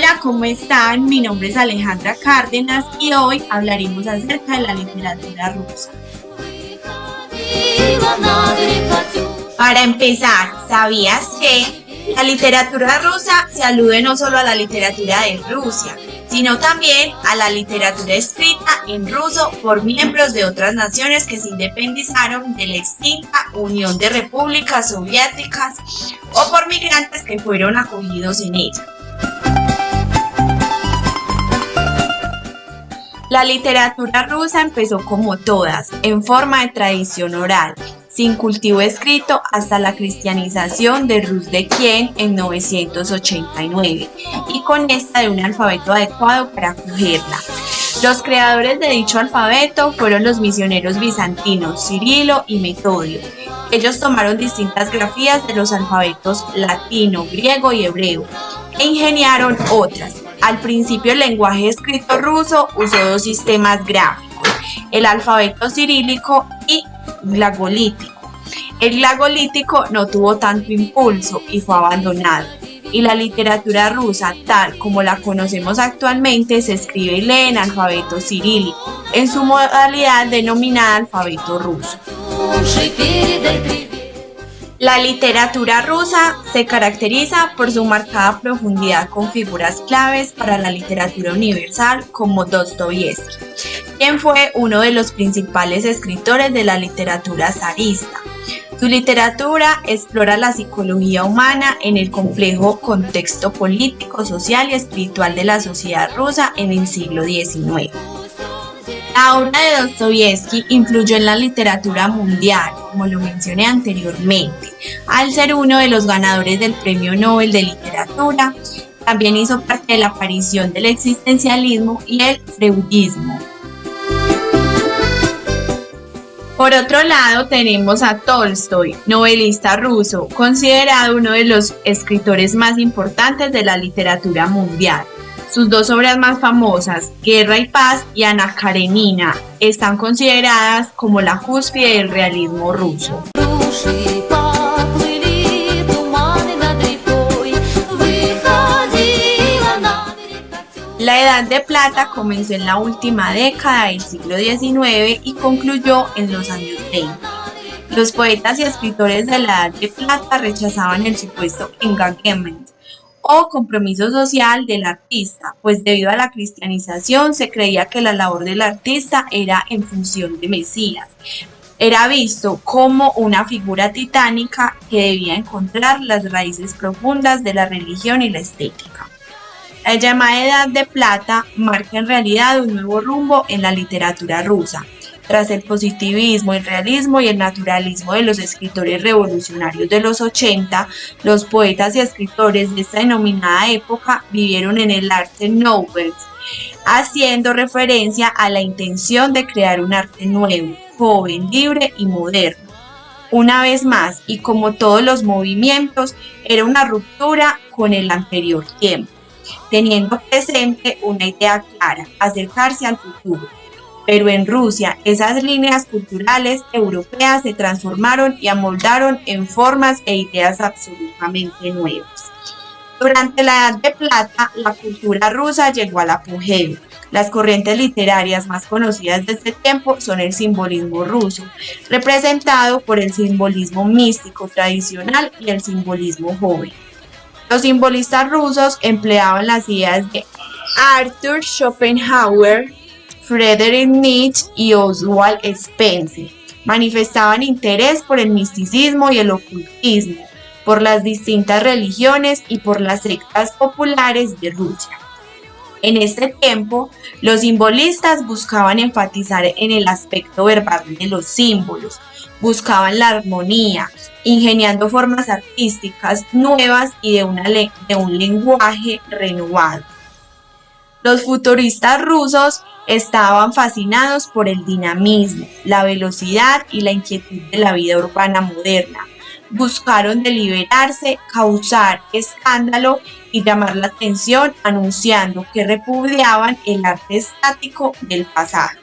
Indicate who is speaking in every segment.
Speaker 1: Hola, ¿cómo están? Mi nombre es Alejandra Cárdenas y hoy hablaremos acerca de la literatura rusa. Para empezar, ¿sabías que la literatura rusa se alude no solo a la literatura de Rusia, sino también a la literatura escrita en ruso por miembros de otras naciones que se independizaron de la extinta Unión de Repúblicas Soviéticas o por migrantes que fueron acogidos en ella? La literatura rusa empezó como todas, en forma de tradición oral, sin cultivo escrito hasta la cristianización de Rus de Kiev en 989 y con esta de un alfabeto adecuado para acogerla. Los creadores de dicho alfabeto fueron los misioneros bizantinos Cirilo y Metodio. Ellos tomaron distintas grafías de los alfabetos latino, griego y hebreo e ingeniaron otras. Al principio el lenguaje escrito ruso usó dos sistemas gráficos, el alfabeto cirílico y glagolítico. El glagolítico no tuvo tanto impulso y fue abandonado, y la literatura rusa, tal como la conocemos actualmente, se escribe y lee en alfabeto cirílico, en su modalidad denominada alfabeto ruso. La literatura rusa se caracteriza por su marcada profundidad con figuras claves para la literatura universal como Dostoyevski, quien fue uno de los principales escritores de la literatura zarista. Su literatura explora la psicología humana en el complejo contexto político, social y espiritual de la sociedad rusa en el siglo XIX. La obra de Dostoyevski influyó en la literatura mundial, como lo mencioné anteriormente, al ser uno de los ganadores del Premio Nobel de Literatura. También hizo parte de la aparición del existencialismo y el freudismo. Por otro lado, tenemos a Tolstoy, novelista ruso, considerado uno de los escritores más importantes de la literatura mundial. Sus dos obras más famosas, Guerra y Paz y Ana Karenina, están consideradas como la cúspide del realismo ruso. La Edad de Plata comenzó en la última década del siglo XIX y concluyó en los años 20. Los poetas y escritores de la Edad de Plata rechazaban el supuesto engagement o compromiso social del artista, pues debido a la cristianización se creía que la labor del artista era en función de Mesías. Era visto como una figura titánica que debía encontrar las raíces profundas de la religión y la estética. La llamada Edad de Plata marca en realidad un nuevo rumbo en la literatura rusa. Tras el positivismo, el realismo y el naturalismo de los escritores revolucionarios de los 80, los poetas y escritores de esta denominada época vivieron en el arte nouveau, haciendo referencia a la intención de crear un arte nuevo, joven, libre y moderno. Una vez más, y como todos los movimientos, era una ruptura con el anterior tiempo, teniendo presente una idea clara, acercarse al futuro. Pero en Rusia, esas líneas culturales europeas se transformaron y amoldaron en formas e ideas absolutamente nuevas. Durante la Edad de Plata, la cultura rusa llegó al apogeo. Las corrientes literarias más conocidas de este tiempo son el simbolismo ruso, representado por el simbolismo místico tradicional y el simbolismo joven. Los simbolistas rusos empleaban las ideas de Arthur Schopenhauer, Friedrich Nietzsche y Oswald Spencer. Manifestaban interés por el misticismo y el ocultismo, por las distintas religiones y por las sectas populares de Rusia. En este tiempo, los simbolistas buscaban enfatizar en el aspecto verbal de los símbolos, buscaban la armonía, ingeniando formas artísticas nuevas y de un lenguaje renovado. Los futuristas rusos estaban fascinados por el dinamismo, la velocidad y la inquietud de la vida urbana moderna. Buscaron deliberarse, causar escándalo y llamar la atención, anunciando que repudiaban el arte estático del pasado.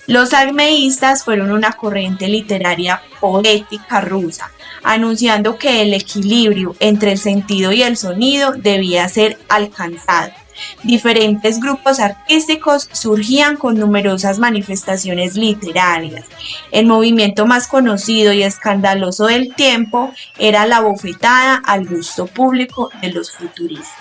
Speaker 1: Los acmeístas fueron una corriente literaria poética rusa, anunciando que el equilibrio entre el sentido y el sonido debía ser alcanzado. Diferentes grupos artísticos surgían con numerosas manifestaciones literarias. El movimiento más conocido y escandaloso del tiempo era la bofetada al gusto público de los futuristas.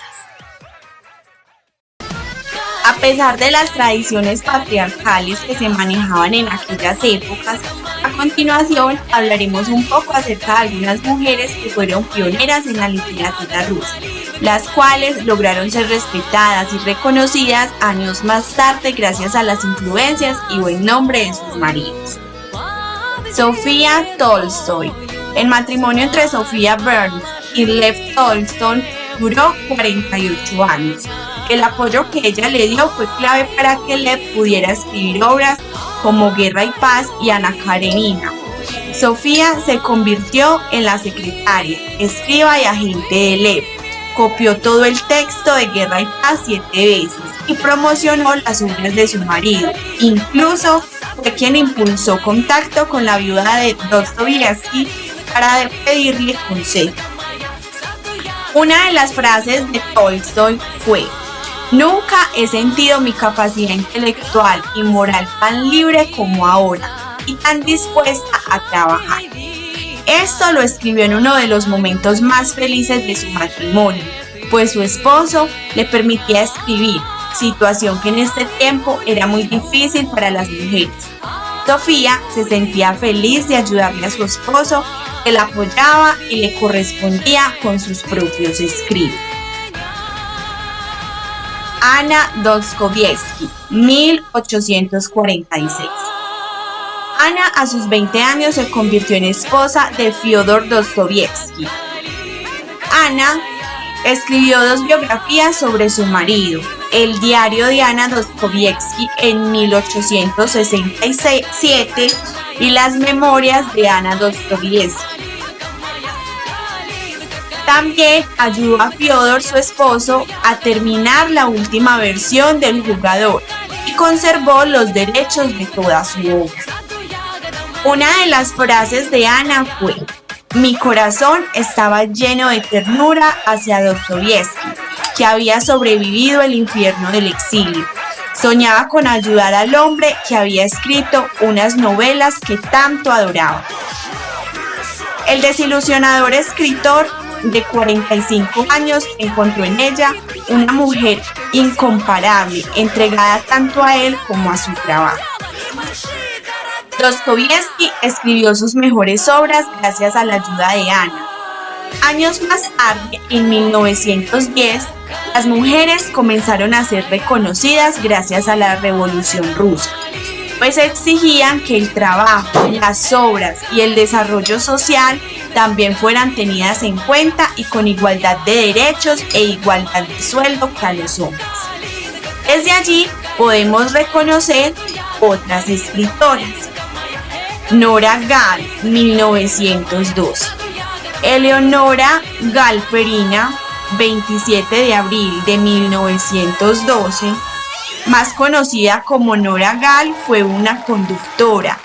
Speaker 1: A pesar de las tradiciones patriarcales que se manejaban en aquellas épocas, a continuación hablaremos un poco acerca de algunas mujeres que fueron pioneras en la literatura rusa, las cuales lograron ser respetadas y reconocidas años más tarde gracias a las influencias y buen nombre de sus maridos. Sofía Tolstoy. El matrimonio entre Sofía Burns y Lev Tolstoy duró 48 años. El apoyo que ella le dio fue clave para que Lev pudiera escribir obras como Guerra y Paz y Ana Karenina. Sofía se convirtió en la secretaria, escriba y agente de Lev. Copió todo el texto de Guerra y Paz 7 veces y promocionó las obras de su marido. Incluso fue quien impulsó contacto con la viuda de Dostoyevsky para pedirle consejo. Una de las frases de Tolstoy fue: "Nunca he sentido mi capacidad intelectual y moral tan libre como ahora y tan dispuesta a trabajar". Esto lo escribió en uno de los momentos más felices de su matrimonio, pues su esposo le permitía escribir, situación que en este tiempo era muy difícil para las mujeres. Sofía se sentía feliz de ayudarle a su esposo, que la apoyaba y le correspondía con sus propios escritos. Ana Dostoyevsky, 1846. Ana a sus 20 años se convirtió en esposa de Fyodor Dostoyevsky. Ana escribió 2 biografías sobre su marido, el diario de Ana Dostoyevsky en 1867 y las memorias de Ana Dostoyevsky. También ayudó a Fyodor, su esposo, a terminar la última versión del Jugador y conservó los derechos de toda su obra. Una de las frases de Ana fue: "Mi corazón estaba lleno de ternura hacia Dostoyevsky, que había sobrevivido el infierno del exilio. Soñaba con ayudar al hombre que había escrito unas novelas que tanto adoraba". El desilusionador escritor de 45 años encontró en ella una mujer incomparable, entregada tanto a él como a su trabajo. Dostoyevsky escribió sus mejores obras gracias a la ayuda de Ana. Años más tarde, en 1910, las mujeres comenzaron a ser reconocidas gracias a la Revolución Rusa, pues exigían que el trabajo, las obras y el desarrollo social también fueran tenidas en cuenta y con igualdad de derechos e igualdad de sueldo que a los hombres. Desde allí podemos reconocer otras escritoras. Nora Gall, 1912. Eleonora Galperina, 27 de abril de 1912, más conocida como Nora Gall, fue una conductora,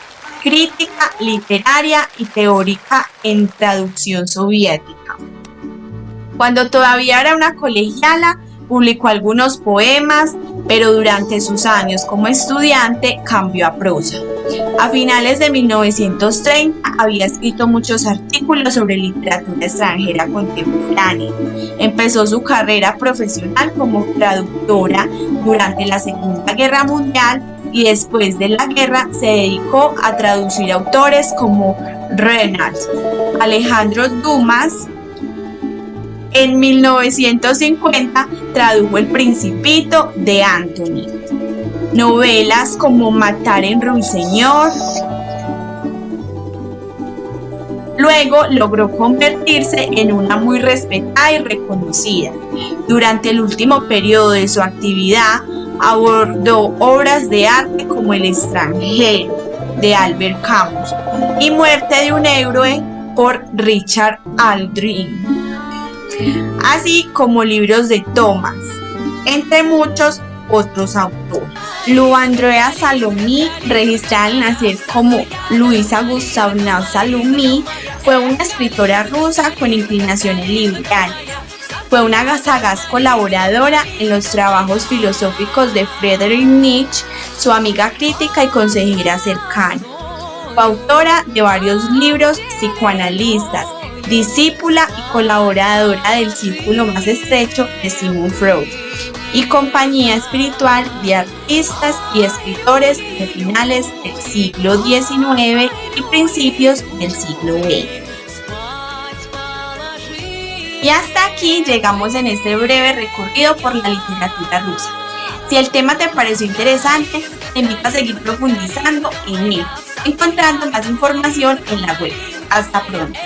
Speaker 1: crítica literaria y teórica en traducción soviética. Cuando todavía era una colegiala, publicó algunos poemas, pero durante sus años como estudiante cambió a prosa. A finales de 1930 había escrito muchos artículos sobre literatura extranjera contemporánea. Empezó su carrera profesional como traductora durante la Segunda Guerra Mundial y después de la guerra se dedicó a traducir autores como Reynolds, Alejandro Dumas. En 1950 tradujo El Principito de Anthony. Novelas como Matar en Ruiseñor. Luego logró convertirse en una muy respetada y reconocida. Durante el último periodo de su actividad abordó obras de arte como El extranjero de Albert Camus y Muerte de un héroe por Richard Aldrich, así como libros de Thomas, entre muchos otros autores. Luandrea Salomí, registrada al nacer como Luisa Gustavovna Salomí, fue una escritora rusa con inclinaciones liberales. Fue una sagaz colaboradora en los trabajos filosóficos de Friedrich Nietzsche, su amiga crítica y consejera cercana. Fue autora de varios libros psicoanalistas, discípula y colaboradora del círculo más estrecho de Sigmund Freud y compañía espiritual de artistas y escritores de finales del siglo XIX y principios del siglo XX. Y hasta aquí llegamos en este breve recorrido por la literatura rusa. Si el tema te pareció interesante, te invito a seguir profundizando en él, encontrando más información en la web. Hasta pronto.